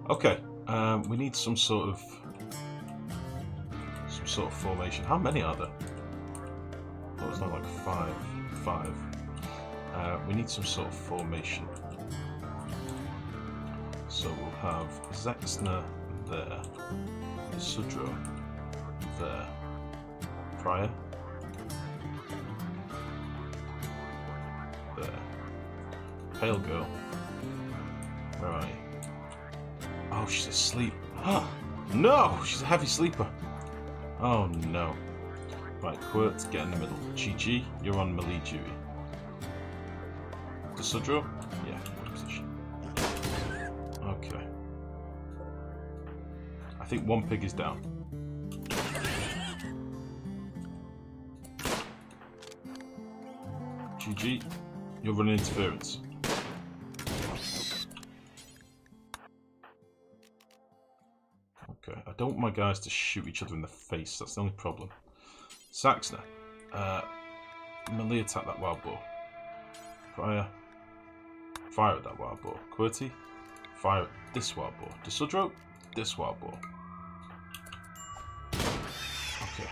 Okay, we need some sort of formation. How many are there? Oh, it's not like five. We need some sort of formation. So we'll have Zexner there, Sudro there, Prior there, Pale Girl. Where are you? Oh, she's asleep. No! She's a heavy sleeper. Oh no. Right, Quirt, get in the middle. GG, you're on melee duty. Sudro? Yeah, good position. Okay. I think one pig is down. GG, you're running interference. Okay, I don't want my guys to shoot each other in the face, that's the only problem. Saxner, melee attack that wild boar. Fire at that wild boar. QWERTY, fire at this wild boar. Desudro, this wild boar. Okay.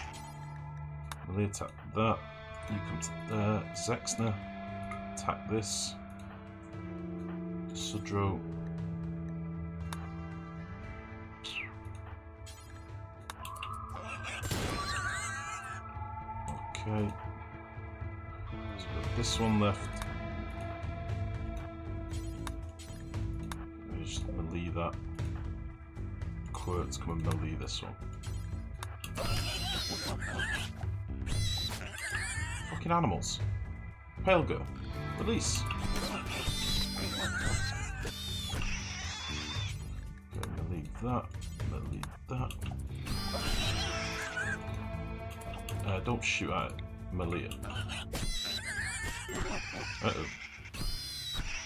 Melee attack that. You come to there. Zexner, attack this. Desudro. Okay. So we've got this one left. Just melee that. Quirt's come and melee this one. Fucking animals. Pale Girl. Release. Okay, melee that. Melee that. Don't shoot at it. Melee it. Uh-oh.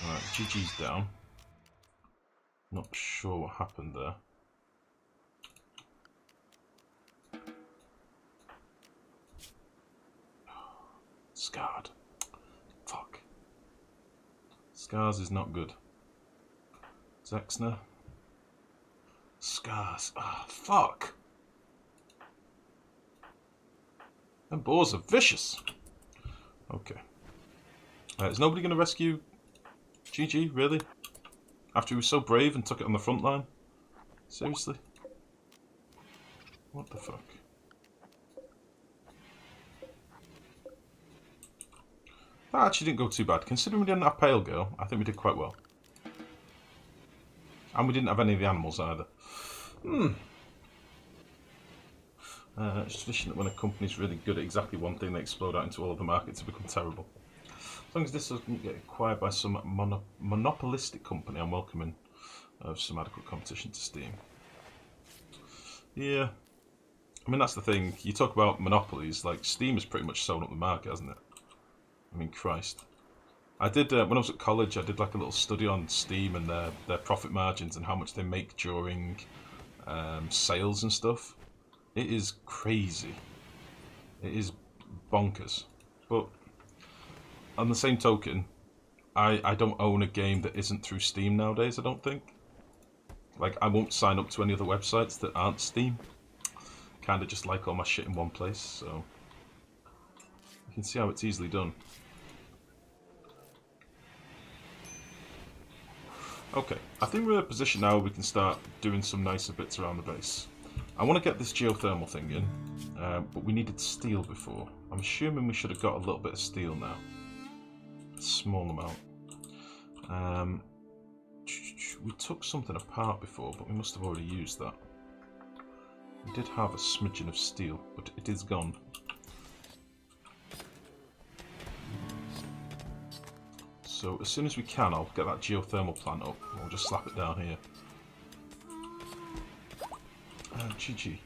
Alright, GG's down. Not sure what happened there. Scarred. Fuck. Scars is not good. Zexner. Scars. Ah, fuck. Them boars are vicious. Okay. Is nobody going to rescue GG, really? After he was so brave and took it on the front line? Seriously? What the fuck? That actually didn't go too bad. Considering we didn't have Pale Girl, I think we did quite well. And we didn't have any of the animals either. It's tradition that when a company's really good at exactly one thing, they explode out into all of the markets and become terrible. As long as this doesn't get acquired by some monopolistic company, I'm welcoming of some adequate competition to Steam. Yeah. I mean, that's the thing. You talk about monopolies, like, Steam has pretty much sewn up the market, hasn't it? I mean, Christ. I did, when I was at college, I did like a little study on Steam and their profit margins and how much they make during sales and stuff. It is crazy. It is bonkers. But on the same token, I don't own a game that isn't through Steam nowadays, I don't think. Like, I won't sign up to any other websites that aren't Steam. Kinda just like all my shit in one place, so you can see how it's easily done. Okay, I think we're in a position now where we can start doing some nicer bits around the base. I want to get this geothermal thing in, but we needed steel before. I'm assuming we should have got a little bit of steel now. A small amount. We took something apart before, but we must have already used that. We did have a smidgen of steel, but it is gone. So as soon as we can, I'll get that geothermal plant up. We'll just slap it down here. GG.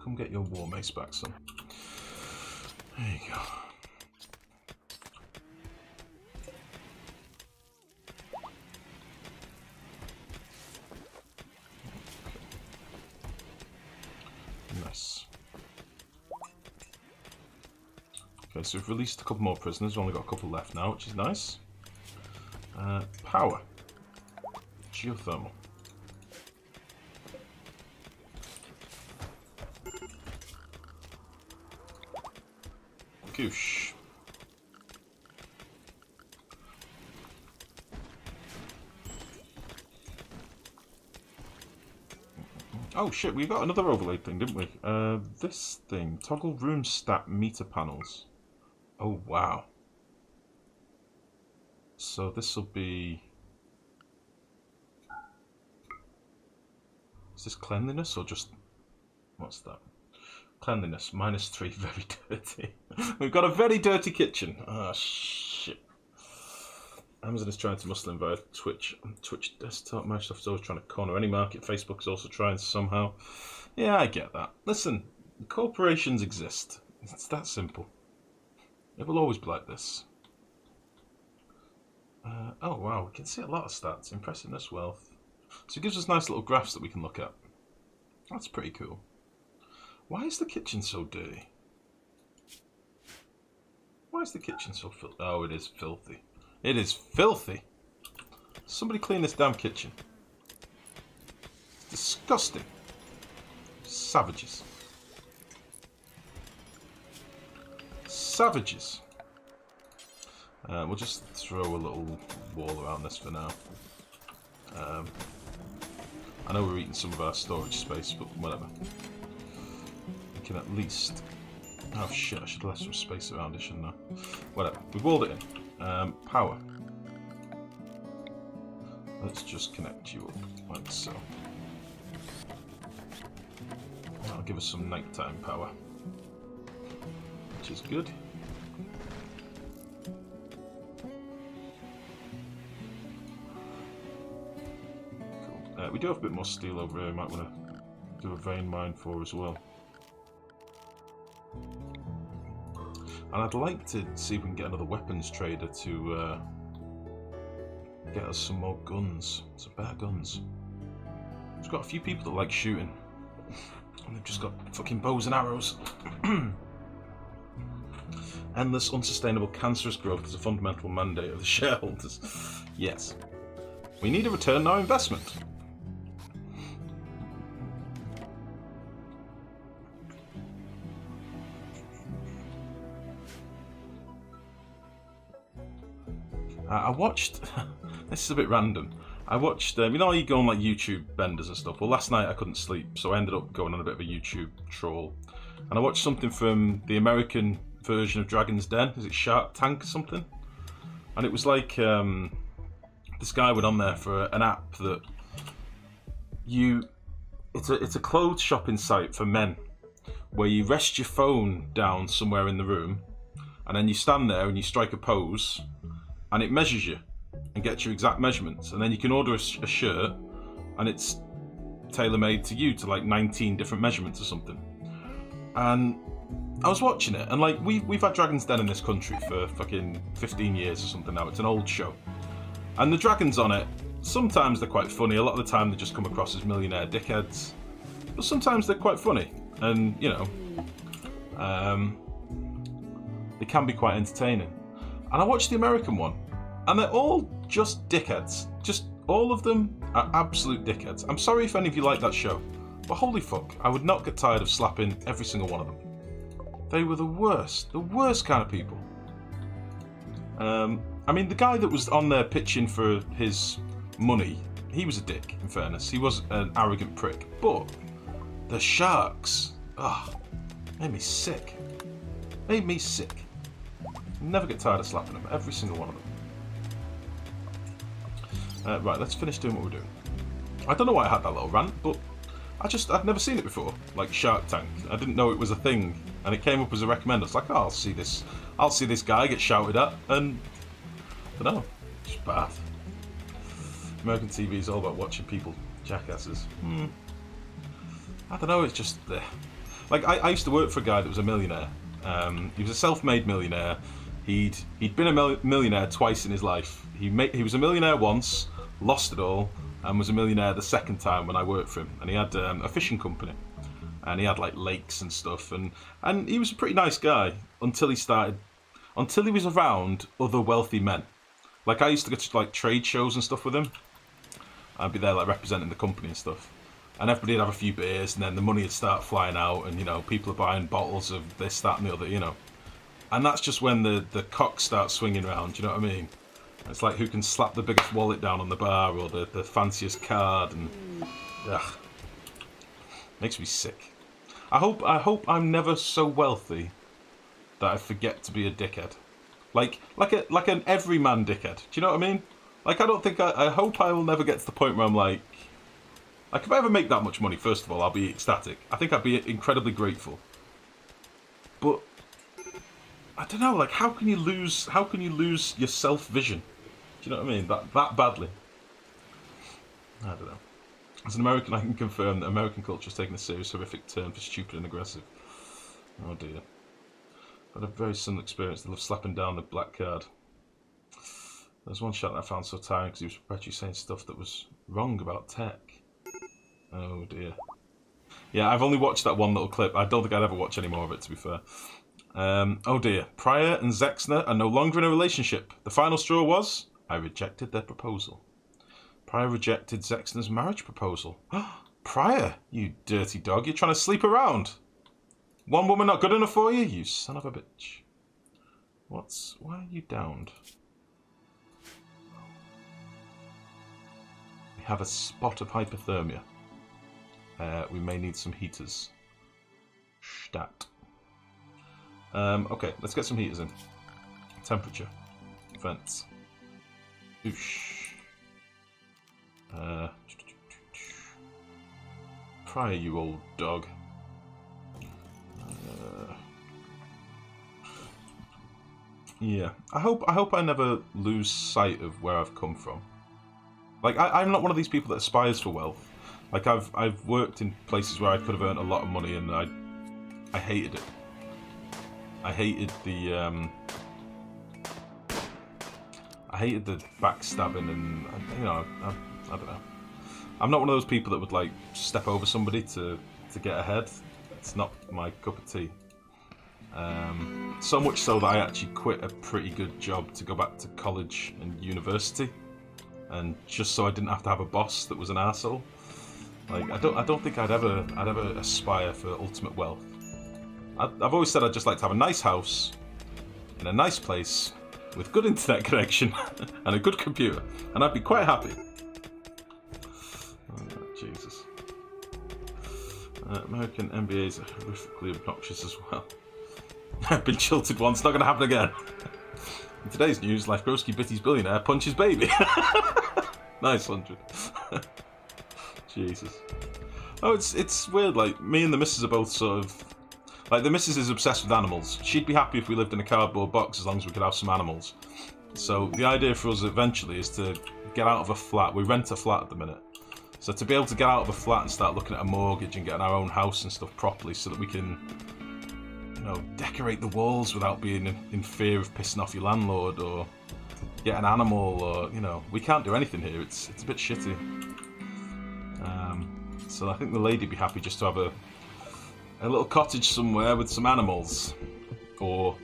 Come get your war mace back, son. There you go. Nice. Okay, so we've released a couple more prisoners. We've only got a couple left now, which is nice. Power. Geothermal. Goosh. Oh shit, we got another overlay thing, didn't we? This thing. Toggle room stat meter panels. Oh wow. So this will be... Is this cleanliness or just... What's that? Cleanliness, -3, very dirty. We've got a very dirty kitchen. Ah, shit. Amazon is trying to muscle in via Twitch desktop. Microsoft's always trying to corner any market. Facebook is also trying somehow. Yeah, I get that. Listen, corporations exist. It's that simple. It will always be like this. Oh wow, we can see a lot of stats. Impressiveness, wealth. So it gives us nice little graphs that we can look at. That's pretty cool. Why is the kitchen so dirty? Why is the kitchen so filthy? Oh, it is filthy. It is filthy! Somebody clean this damn kitchen. It's disgusting. Savages. Savages. We'll just throw a little wall around this for now. I know we're eating some of our storage space, but whatever. We can at least... Oh shit, I should have left some space around it, shouldn't I? Whatever, we've walled it in. Power. Let's just connect you up, like so. That'll give us some nighttime power, which is good. Cool. We do have a bit more steel over here, we might want to do a vein mine for as well. And I'd like to see if we can get another weapons trader to get us some more guns, some better guns. There's got a few people that like shooting, and they've just got fucking bows and arrows. Endless, unsustainable, cancerous growth is a fundamental mandate of the shareholders. Yes. We need a return on our investment. I watched, this is a bit random, I watched, you know how you go on like YouTube benders and stuff? Well, last night I couldn't sleep, so I ended up going on a bit of a YouTube troll. And I watched something from the American version of Dragon's Den, is it Shark Tank or something? And it was like, this guy went on there for an app that it's a clothes shopping site for men, where you rest your phone down somewhere in the room, and then you stand there and you strike a pose, and it measures you and gets your exact measurements, and then you can order a shirt and it's tailor-made to you to like 19 different measurements or something. And I was watching it, and like we've had Dragon's Den in this country for fucking 15 years or something now. It's an old show, and the dragons on it, sometimes they're quite funny, a lot of the time they just come across as millionaire dickheads, but sometimes they're quite funny, and you know, they can be quite entertaining. And I watched the American one, and they're all just dickheads. Just all of them are absolute dickheads. I'm sorry if any of you like that show, but holy fuck, I would not get tired of slapping every single one of them. They were the worst kind of people. I mean, the guy that was on there pitching for his money, he was a dick, in fairness. He was an arrogant prick. But the sharks, made me sick. Made me sick. Never get tired of slapping them, every single one of them. Right, let's finish doing what we're doing. I don't know why I had that little rant, but I'd never seen it before, like Shark Tank. I didn't know it was a thing, and it came up as a recommend. I was like, oh, I'll see this guy get shouted at, and I don't know, it's bad. American TV is all about watching people jackasses. I don't know, it's just like I used to work for a guy that was a millionaire. He was a self-made millionaire. He'd been a millionaire twice in his life. He was a millionaire once, lost it all, and was a millionaire the second time when I worked for him. And he had a fishing company, and he had like lakes and stuff. And he was a pretty nice guy until he was around other wealthy men. Like I used to go to like trade shows and stuff with him. I'd be there like representing the company and stuff. And everybody'd have a few beers, and then the money would start flying out, and you know, people are buying bottles of this, that, and the other, you know. And that's just when the cock starts swinging around, do you know what I mean? It's like who can slap the biggest wallet down on the bar or the fanciest card, and ugh, makes me sick. I hope I'm never so wealthy that I forget to be a dickhead. Like an everyman dickhead. Do you know what I mean? Like, I don't think I hope I will never get to the point where I'm like if I ever make that much money, first of all, I'll be ecstatic. I think I'd be incredibly grateful. But I don't know, like, how can you lose your self-vision? Do you know what I mean? That badly. I don't know. As an American, I can confirm that American culture is taking a serious, horrific turn for stupid and aggressive. Oh dear. I had a very similar experience. They love slapping down the black card. There was one shot that I found so tiring because he was perpetually saying stuff that was wrong about tech. Oh dear. Yeah, I've only watched that one little clip. I don't think I'd ever watch any more of it, to be fair. Oh dear. Pryor and Zexner are no longer in a relationship. The final straw was, I rejected their proposal. Pryor rejected Zexner's marriage proposal. Pryor, you dirty dog, you're trying to sleep around. One woman not good enough for you? You son of a bitch. Why are you downed? We have a spot of hypothermia. We may need some heaters. Stat. Okay, let's get some heaters in. Temperature. Vents. Oosh. Pryor, you old dog. Yeah, I hope I never lose sight of where I've come from. Like, I'm not one of these people that aspires for wealth. Like, I've worked in places where I could have earned a lot of money, and I hated it. I hated the backstabbing, and you know, I don't know. I'm not one of those people that would like step over somebody to get ahead. It's not my cup of tea. So much so that I actually quit a pretty good job to go back to college and university, and just so I didn't have to have a boss that was an arsehole. Like, I don't think I'd ever aspire for ultimate wealth. I've always said I'd just like to have a nice house in a nice place with good internet connection and a good computer, and I'd be quite happy. Oh, Jesus. American MBAs are horrifically obnoxious as well. I've been jilted once, not going to happen again. In today's news, Lifegrow Bitty's billionaire punches baby. Nice 100. Jesus. Oh, it's weird, like, me and the missus are both sort of... Like, the missus is obsessed with animals. She'd be happy if we lived in a cardboard box as long as we could have some animals. So, the idea for us eventually is to get out of a flat. We rent a flat at the minute. So, to be able to get out of a flat and start looking at a mortgage and getting our own house and stuff properly so that we can, you know, decorate the walls without being in fear of pissing off your landlord, or get an animal, or, you know, we can't do anything here. It's a bit shitty. So I think the lady'd be happy just to have a little cottage somewhere with some animals, or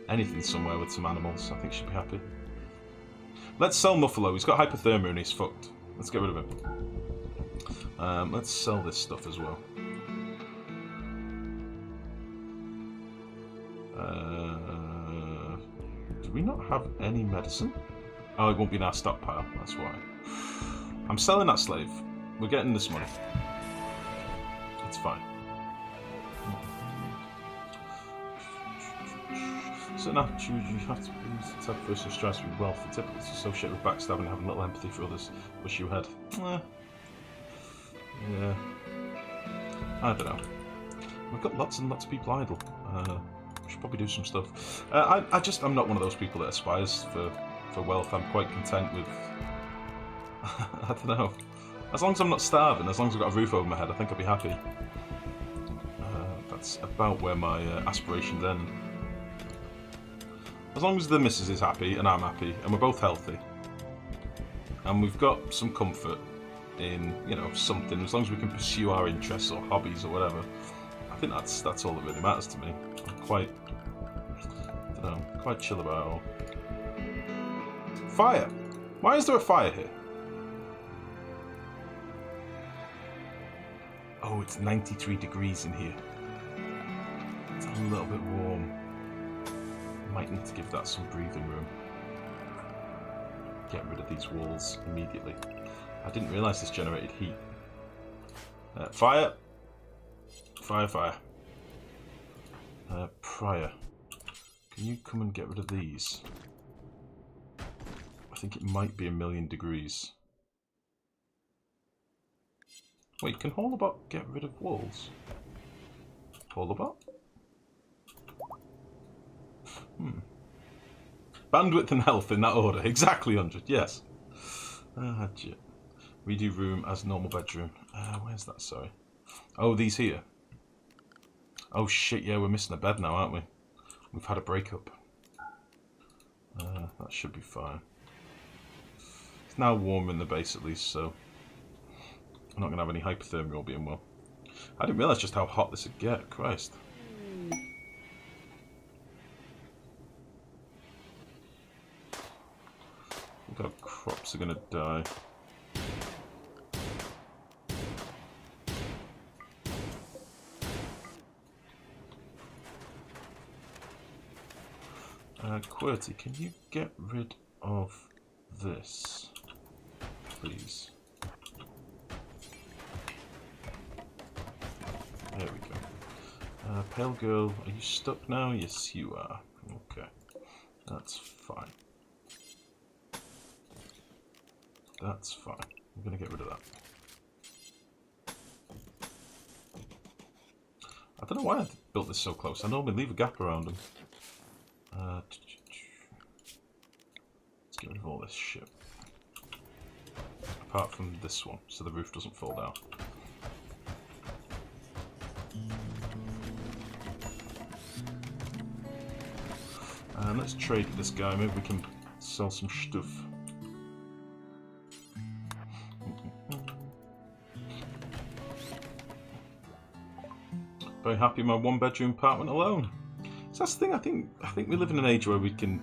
anything somewhere with some animals. I think she'd be happy. Let's sell Muffalo. He's got hypothermia and he's fucked. Let's get rid of him. Let's sell this stuff as well. Do we not have any medicine? Oh, it won't be in our stockpile. That's why. I'm selling that slave. We're getting this money. It's fine. Certain attitudes you have to use to take personal stress with wealth. Typically, it's associated with backstabbing and having little empathy for others. Wish you had. Yeah. I don't know. We've got lots and lots of people idle. We should probably do some stuff. I'm not one of those people that aspires for wealth. I'm quite content with... I don't know. As long as I'm not starving, as long as I've got a roof over my head, I think I'll be happy. That's about where my aspirations end. As long as the missus is happy and I'm happy and we're both healthy and we've got some comfort in, you know, something, as long as we can pursue our interests or hobbies or whatever, I think that's all that really matters to me. I'm quite, I don't know, quite chill about it all. Fire! Why is there a fire here? Oh, it's 93 degrees in here. It's a little bit warm. Might need to give that some breathing room. Get rid of these walls immediately. I didn't realise this generated heat. Fire! Fire, fire. Prior. Can you come and get rid of these? I think it might be 1,000,000 degrees. Wait, can Haulabot get rid of walls? Haulabot? Bandwidth and health in that order. Exactly 100, yes. Shit. Redo room as normal bedroom. Where's that, sorry? Oh, these here. Oh shit, yeah, we're missing a bed now, aren't we? We've had a breakup. That should be fine. It's now warm in the base at least, so I'm not going to have any hypothermia all being well. I didn't realise just how hot this would get, Christ. I think our crops are going to die. QWERTY, can you get rid of this, please? There we go. Pale girl, are you stuck now? Yes, you are. Okay, that's fine. That's fine. I'm going to get rid of that. I don't know why I built this so close. I normally leave a gap around them. Let's get rid of all this shit. Apart from this one, so the roof doesn't fall down. And let's trade with this guy. Maybe we can sell some stuff. Very happy in my one-bedroom apartment alone. So that's the thing. I think we live in an age where we can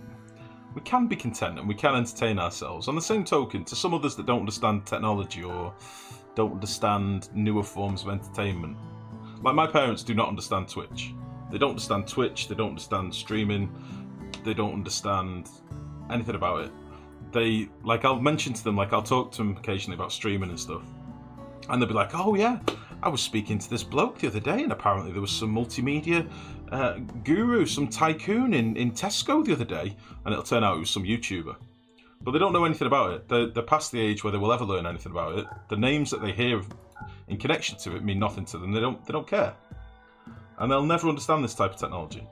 be content and we can entertain ourselves. On the same token, to some others that don't understand technology or don't understand newer forms of entertainment, like my parents do not understand Twitch. They don't understand Twitch. They don't understand streaming. They don't understand anything about it. They, like, I'll mention to them, like, I'll talk to them occasionally about streaming and stuff, and they'll be like, "Oh yeah, I was speaking to this bloke the other day, and apparently there was some multimedia guru, some tycoon in Tesco the other day," and it'll turn out it was some YouTuber. But they don't know anything about it. They're past the age where they will ever learn anything about it. The names that they hear in connection to it mean nothing to them. They don't care, and they'll never understand this type of technology,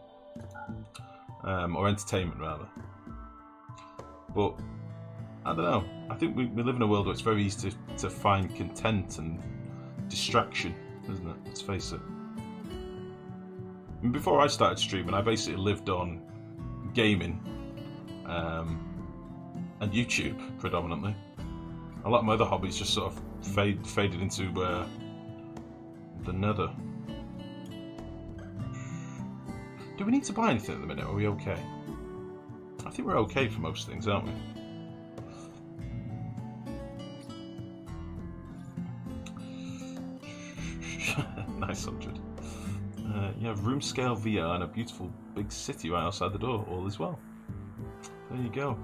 or entertainment rather. But I don't know. I think we live in a world where it's very easy to find content and distraction, isn't it? Let's face it. I mean, before I started streaming, I basically lived on gaming and YouTube predominantly. A lot of my other hobbies just sort of faded into the nether. Do we need to buy anything at the minute? Are we okay? I think we're okay for most things, aren't we? Nice 100. You have room scale VR and a beautiful big city right outside the door. All is well. There you go.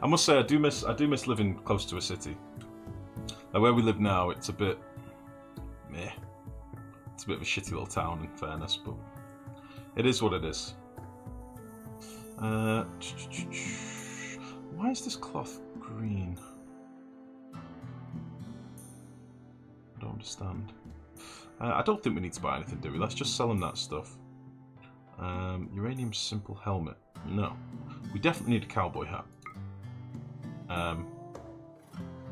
I must say I do miss living close to a city. Now where we live now, it's a bit meh. It's a bit of a shitty little town in fairness, but it is what it is. Why is this cloth green? I don't understand. I don't think we need to buy anything, do we? Let's just sell them that stuff. Uranium simple helmet. No. We definitely need a cowboy hat. And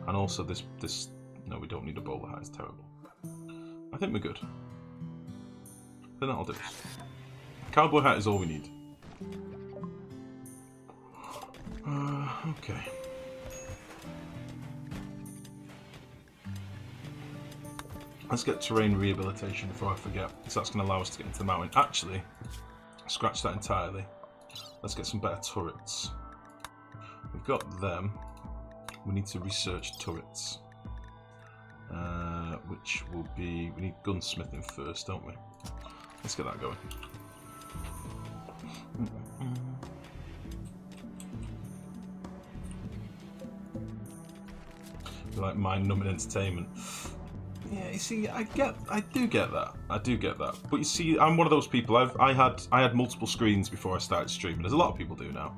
also this... No, we don't need a bowler hat. It's terrible. I think we're good. Then that'll do. Cowboy hat is all we need. Okay. Let's get terrain rehabilitation before I forget, because that's going to allow us to get into the mountain. Actually, scratch that entirely. Let's get some better turrets. We've got them. We need to research turrets. Which will be... We need gunsmithing first, don't we? Let's get that going. like mind-numbing entertainment. Yeah, you see, I do get that. But you see, I'm one of those people. I had multiple screens before I started streaming, as a lot of people do now,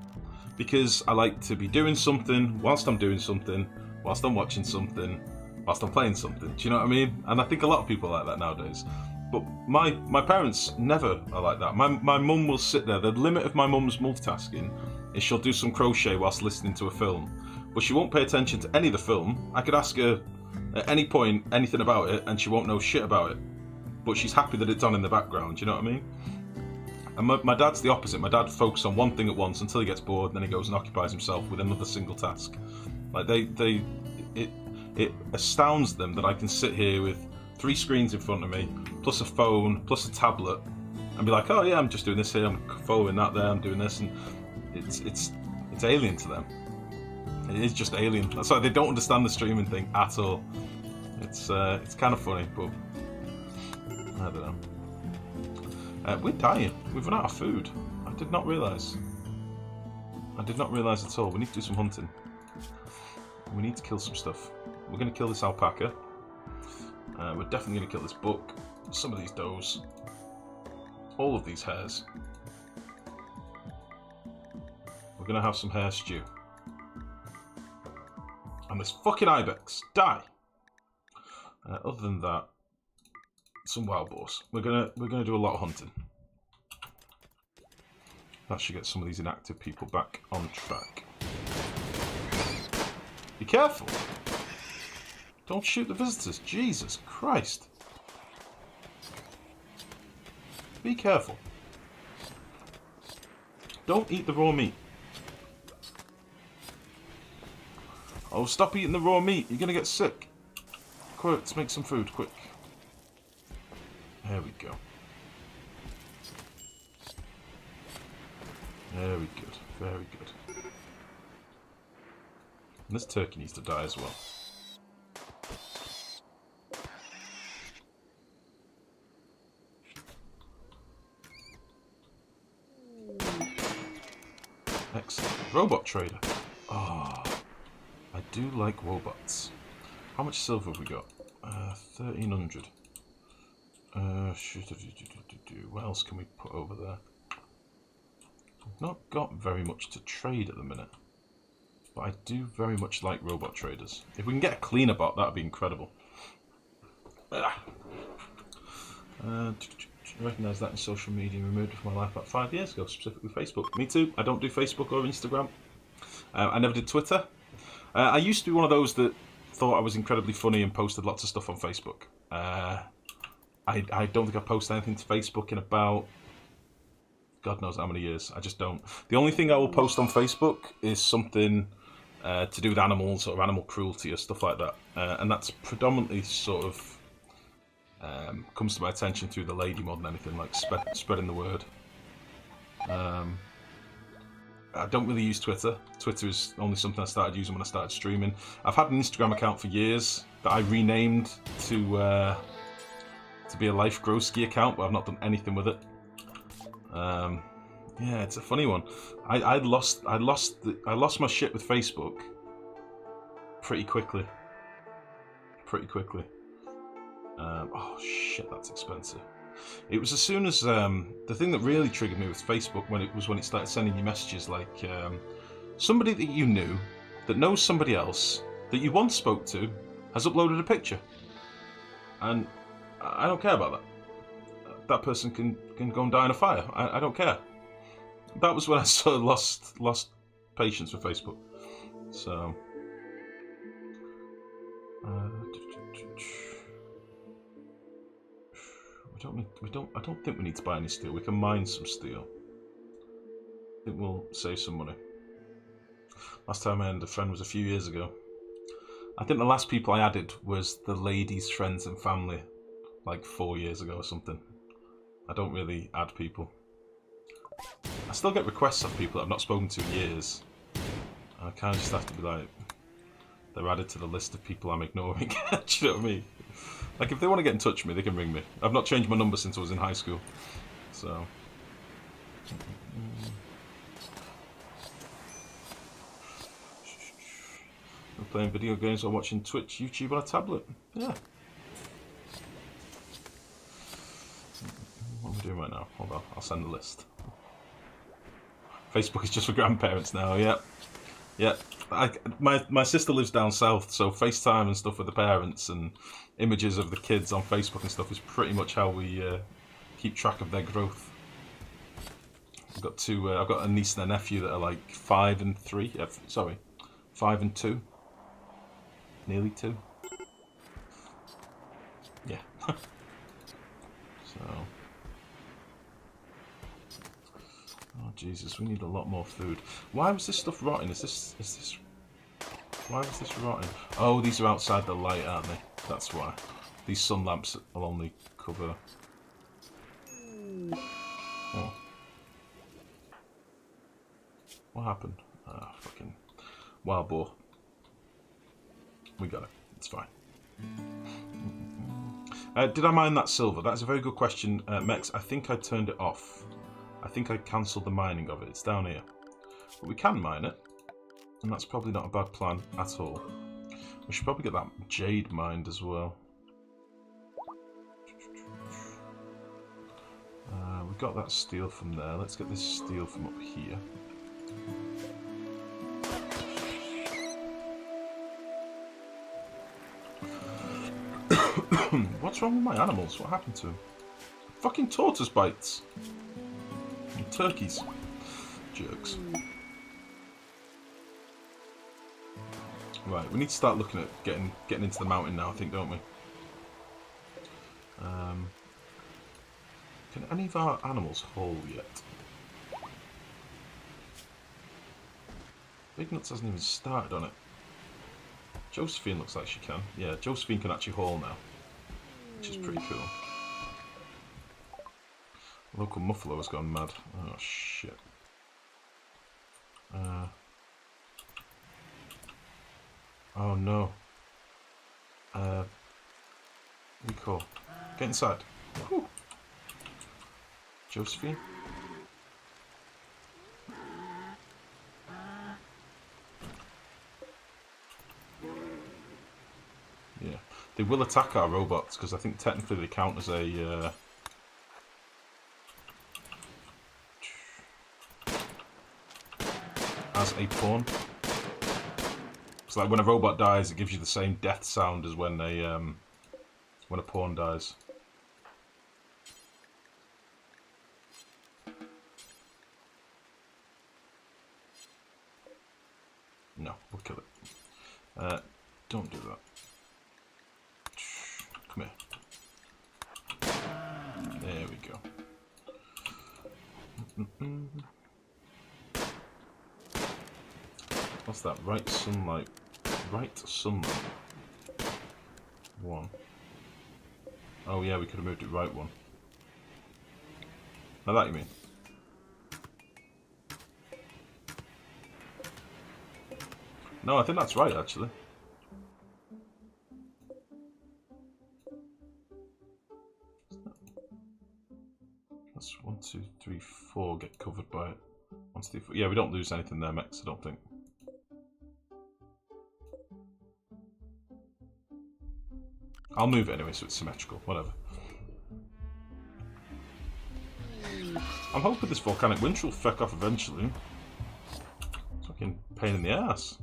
because I like to be doing something whilst I'm doing something, whilst I'm watching something, whilst I'm playing something. Do you know what I mean? And I think a lot of people are like that nowadays. But my parents never are like that. My mum will sit there. The limit of my mum's multitasking is she'll do some crochet whilst listening to a film, but she won't pay attention to any of the film. I could ask her at any point anything about it and she won't know shit about it, but she's happy that it's on in the background. You know what I mean? And my dad's the opposite. My dad focuses on one thing at once until he gets bored, and then he goes and occupies himself with another single task. Like it astounds them that I can sit here with 3 screens in front of me, plus a phone, plus a tablet, and be like, oh yeah, I'm just doing this here, I'm following that there, I'm doing this, and it's alien to them. It is just alien. That's why they don't understand the streaming thing at all. It's kind of funny, but I don't know. We're dying. We've run out of food. I did not realise. At all. We need to do some hunting. We need to kill some stuff. We're going to kill this alpaca. We're definitely going to kill this buck. Some of these does. All of these hares. We're going to have some hare stew. And this fucking ibex. Die! Other than that, some wild boars. We're gonna do a lot of hunting. That should get some of these inactive people back on track. Be careful! Don't shoot the visitors. Jesus Christ! Be careful. Don't eat the raw meat. Oh, stop eating the raw meat. You're gonna get sick. Quick, let's make some food, quick. There we go. Very good, very good. And this turkey needs to die as well. Excellent. Robot trader. Ah, I do like robots. How much silver have we got? 1300. What else can we put over there? We've not got very much to trade at the minute, but I do very much like robot traders. If we can get a cleaner bot, that would be incredible. Recognise that in social media, removed it from my life about 5 years ago, specifically Facebook. Me too. I don't do Facebook or Instagram. I never did Twitter. I used to be one of those that thought I was incredibly funny and posted lots of stuff on Facebook. I don't think I've posted anything to Facebook in about God knows how many years. I just don't. The only thing I will post on Facebook is something to do with animals or animal cruelty or stuff like that. And that's predominantly sort of comes to my attention through the lady more than anything, like spreading the word. I don't really use Twitter. Twitter is only something I started using when I started streaming. I've had an Instagram account for years that I renamed to be a Lifegrow ski account, but I've not done anything with it. Yeah, it's a funny one. I lost my shit with Facebook pretty quickly. Oh shit, that's expensive. It was as soon as the thing that really triggered me with Facebook when it started sending you messages like somebody that you knew that knows somebody else that you once spoke to has uploaded a picture, and I don't care about that. That person can go and die in a fire. I don't care. That was when I sort of lost patience with Facebook. So I don't think we need to buy any steel. We can mine some steel. I think we'll save some money. Last time I had a friend was a few years ago. I think the last people I added was the lady's friends and family, like 4 years ago or something. I don't really add people. I still get requests of people that I've not spoken to in years. I kind of just have to be like, they're added to the list of people I'm ignoring. Do you know what I mean? Like, if they want to get in touch with me, they can ring me. I've not changed my number since I was in high school. So. We're playing video games or watching Twitch, YouTube on a tablet. Yeah. What am I doing right now? Hold on, I'll send the list. Facebook is just for grandparents now, yeah. Yeah. My sister lives down south, so FaceTime and stuff with the parents and images of the kids on Facebook and stuff is pretty much how we keep track of their growth. I've got a niece and a nephew that are like 5 and 3. Sorry, 5 and 2. Nearly 2. Yeah. So. Oh Jesus, we need a lot more food. Why was this stuff rotting? Is this? Why was this rotting? Oh, these are outside the light, aren't they? That's why. These sun lamps will only cover. Oh. What happened? Ah, fucking wild boar. We got it. It's fine. Did I mine that silver? That's a very good question, Mex. I think I turned it off. I think I cancelled the mining of it. It's down here. But we can mine it. And that's probably not a bad plan at all. We should probably get that jade mined as well. We got that steel from there. Let's get this steel from up here. What's wrong with my animals? What happened to them? Fucking tortoise bites. And turkeys. Jerks. Right, we need to start looking at getting into the mountain now, I think, don't we? Can any of our animals haul yet? Big Nuts hasn't even started on it. Josephine looks like she can. Yeah, Josephine can actually haul now, which is pretty cool. Local muffalo has gone mad. Oh shit. Oh no. Recall. Get inside. Whew. Josephine? Yeah. They will attack our robots, because I think technically they count as a... as a pawn. It's like when a robot dies, it gives you the same death sound as when a pawn dies. No, we'll kill it. Don't do that. Come here. There we go. What's that? Right sunlight. Right sunlight. 1. Oh yeah, we could have moved it right 1. Now that you mean? No, I think that's right actually. That's 1, 2, 3, 4 get covered by it. 1, 2, 3, 4. Yeah, we don't lose anything there, Mex, I don't think. I'll move it anyway so it's symmetrical, whatever. I'm hoping this volcanic winch will feck off eventually. It's fucking pain in the ass.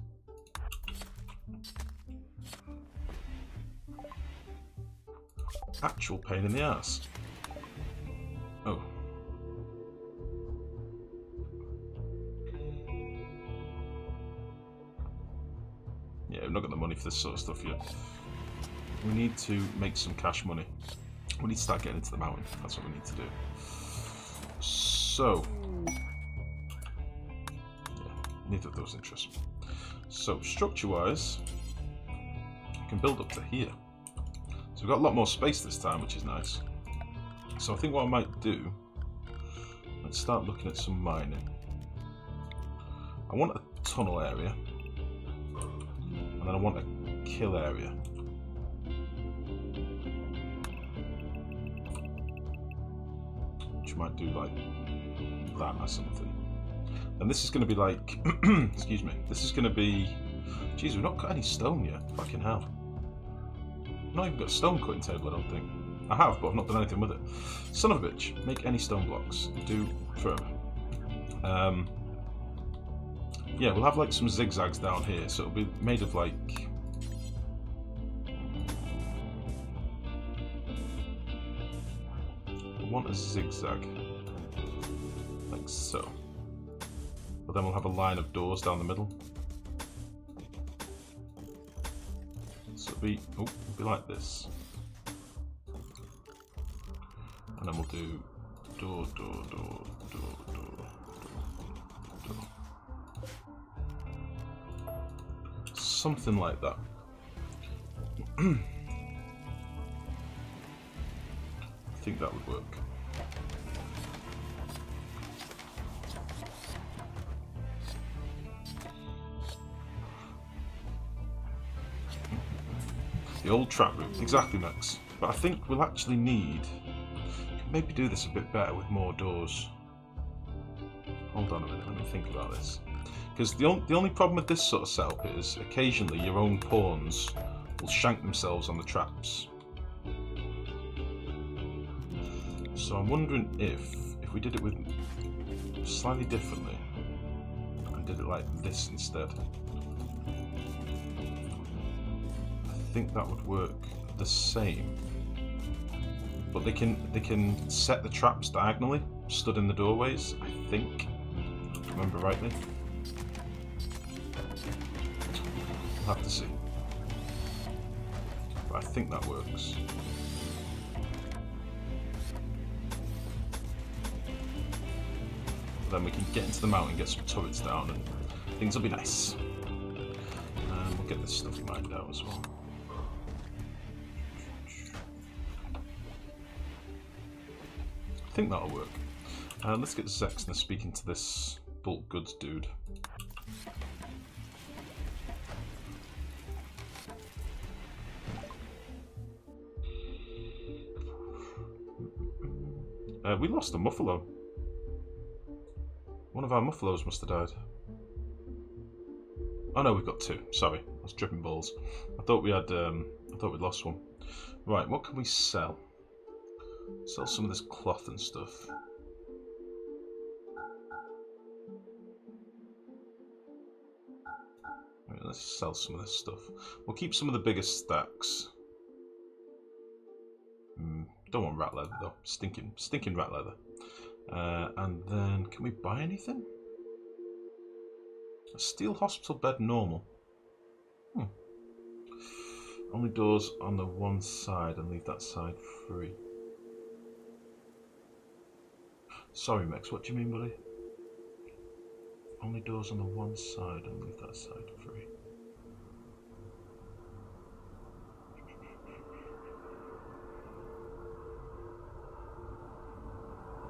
Actual pain in the ass. Oh. Yeah, we've not got the money for this sort of stuff yet. We need to make some cash money. We need to start getting into the mountain. That's what we need to do. So, yeah, neither of those interests me. So, structure-wise, we can build up to here. So we've got a lot more space this time, which is nice. So I think what I might do, let's start looking at some mining. I want a tunnel area, and then I want a kill area. Which might do like that or something. And this is going to be like, excuse me, this is going to be, Jeez, we've not got any stone yet. Fucking hell. Not even got a stone cutting table, I don't think. I have, but I've not done anything with it. Son of a bitch. Make any stone blocks. Do forever. Yeah, we'll have like some zigzags down here, so it'll be made of like... I want a zigzag. Like so. But then we'll have a line of doors down the middle. So it'll be like this. And then we'll do door, door, door, door, door, door. Something like that. I think that would work. The old trap room, exactly, Max. But I think we'll actually need... maybe do this a bit better with more doors. Hold on a minute, let me think about this. Because the only problem with this sort of setup is occasionally your own pawns will shank themselves on the traps. So I'm wondering if we did it with slightly differently and did it like this instead. I think that would work the same. But they can set the traps diagonally, stood in the doorways, I think. If I remember rightly. We'll have to see. But I think that works. Then we can get into the mountain, get some turrets down, and things will be nice. And we'll get this stuff mined out as well. I think that'll work. Let's get Zexner speaking to this bulk goods dude. We lost a muffalo. One of our muffalos must have died. Oh no, we've got two. Sorry, I was tripping balls. I thought we had. I thought we'd lost one. Right, what can we sell? Sell some of this cloth and stuff. Right, let's sell some of this stuff. We'll keep some of the biggest stacks. Don't want rat leather though. Stinking rat leather. And then, can we buy anything? A steel hospital bed normal. Only doors on the one side and leave that side free. Sorry, Mex, what do you mean, buddy? Only doors on the one side and leave that side free.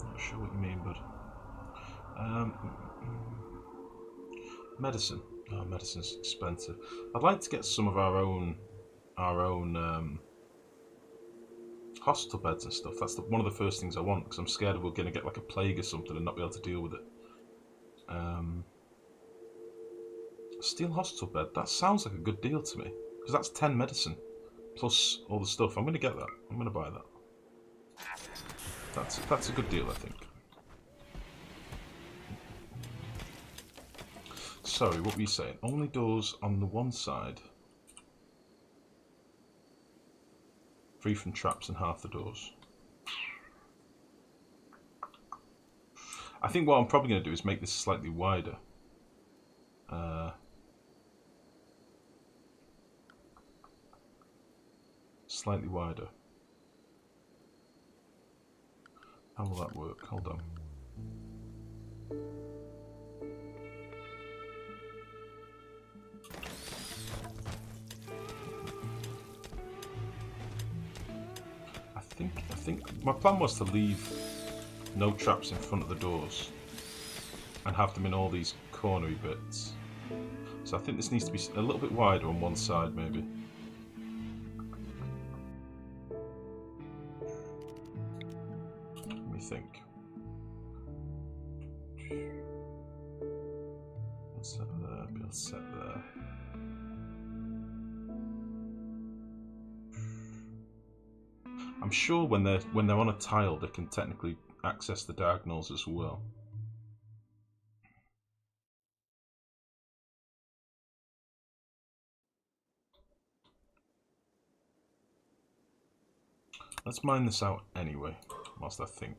Not sure what you mean, bud. Medicine. Oh, medicine's expensive. I'd like to get some of our own hospital beds and stuff. That's one of the first things I want, because I'm scared we're going to get like a plague or something and not be able to deal with it. Steel hospital bed, that sounds like a good deal to me, because that's 10 medicine plus all the stuff. I'm going to get that. I'm going to buy that. That's a good deal, I think. Sorry, what were you saying? Only doors on the one side. Free from traps and half the doors. I think what I'm probably going to do is make this slightly wider. Slightly wider. How will that work? Hold on. I think my plan was to leave no traps in front of the doors and have them in all these cornery bits. So I think this needs to be a little bit wider on one side, maybe. Let me think. Let's have that. be able to set there. I'm sure when they're on a tile, they can technically access the diagonals as well. Let's mine this out anyway, whilst I think.